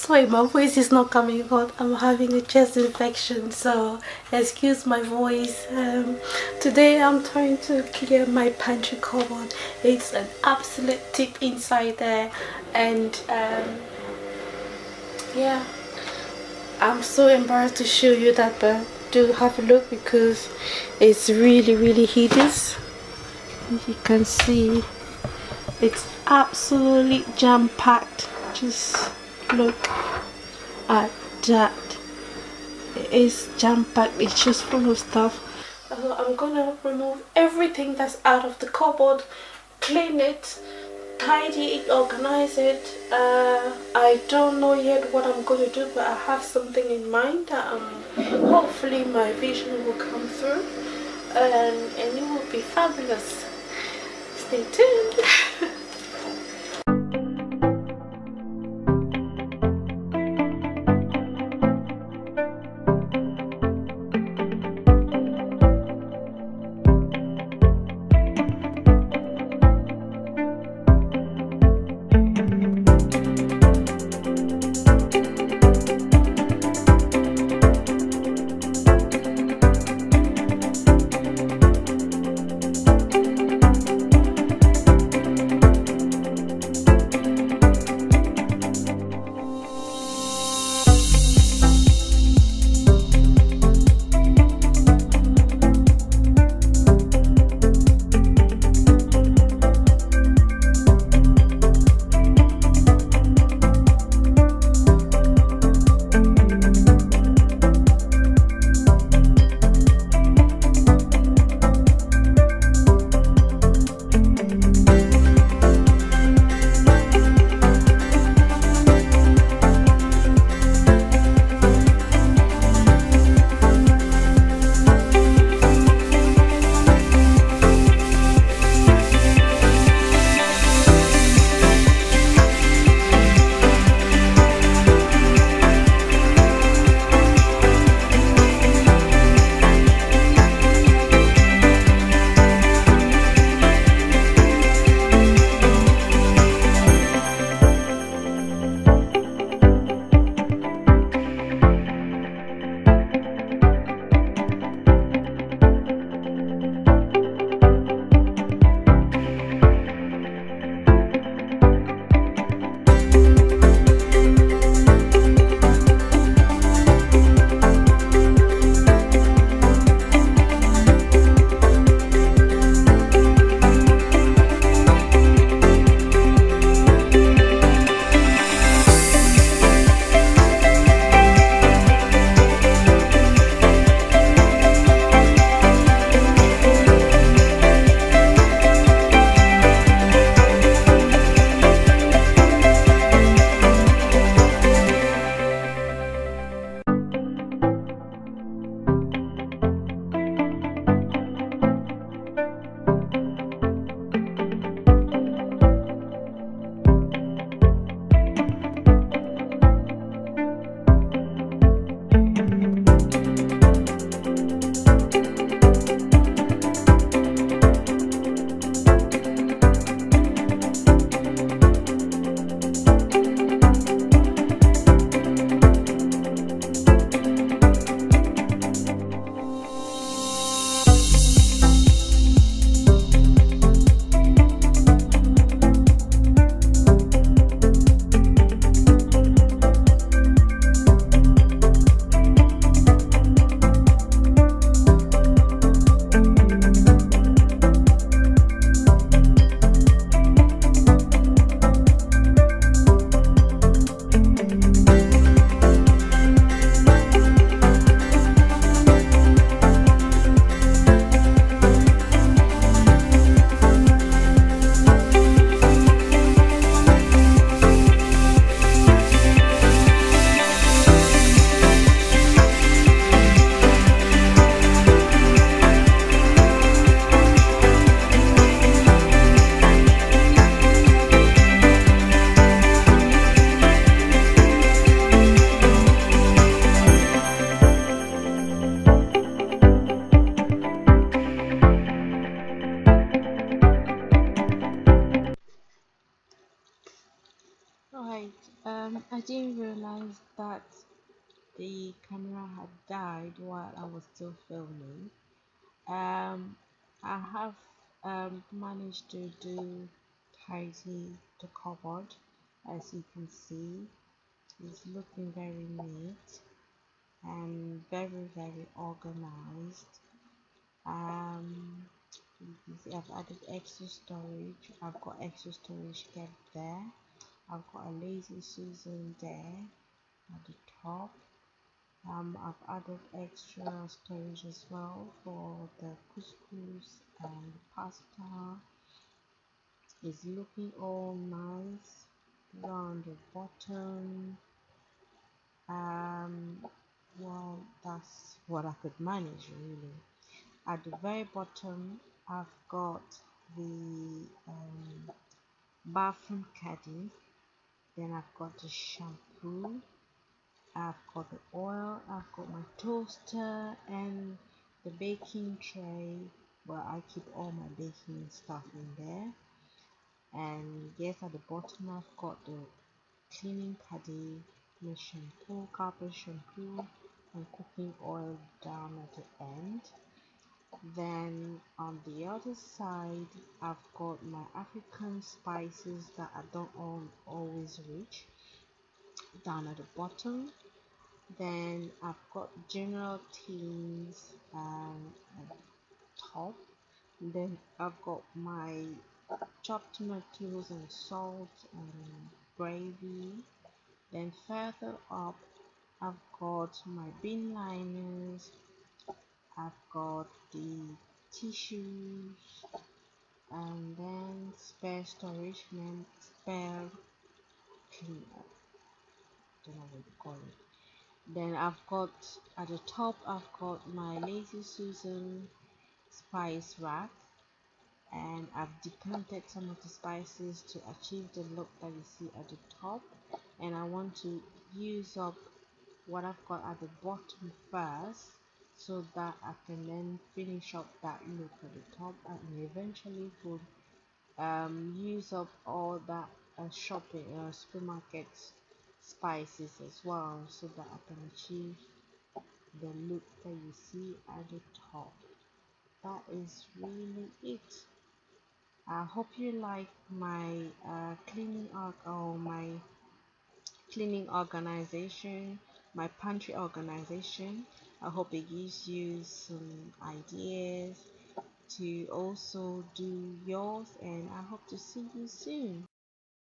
Sorry, my voice is not coming out. I'm having a chest infection, so excuse my voice. Today I'm trying to clear my pantry cupboard. It's an absolute tip inside there, and yeah, I'm so embarrassed to show you that, but do have a look because it's really hideous. As you can see, it's absolutely jam-packed. Just look at that. It is jam-packed. It's just full of stuff. So I'm gonna remove everything that's out of the cupboard, clean it, tidy it, organize it. I don't know yet what I'm gonna do, but I have something in mind that hopefully my vision will come through, and it will be fabulous. Stay tuned. I didn't realize that the camera had died while I was still filming. I have managed to do tidy the cupboard. As you can see, it's looking very neat and very organized. um you can see I've added extra storage. I've got extra storage kept there. I've got a lazy susan there at the top. I've added extra storage as well for the couscous and pasta. It's looking all nice around the bottom. um well, that's what I could manage really. At the very bottom, I've got the bathroom caddy. Then I've got the shampoo. I've got the oil. I've got my toaster and the baking tray where I keep all my baking stuff in there. And yes, at the bottom, I've got the cleaning caddy, the shampoo, carpet shampoo, and cooking oil down at the end. Then on the other side, I've got my African spices that I don't always reach down at the bottom. Then I've got general things at the top. Then I've got my chopped tomatoes and salt and gravy. Then further up, I've got my bin liners. I've got the tissues, and then spare storage, and then spare cleaner, don't know what you call it. Then I've got at the top, I've got my lazy susan spice rack, and I've decanted some of the spices to achieve the look that you see at the top. And I want to use up what I've got at the bottom first, so that I can then finish up that look at the top, and eventually would use up all that shopping supermarket spices as well, so that I can achieve the look that you see at the top. That is really it. I hope you like my cleaning organization, my pantry organization. I hope it gives you some ideas to also do yours, and I hope to see you soon.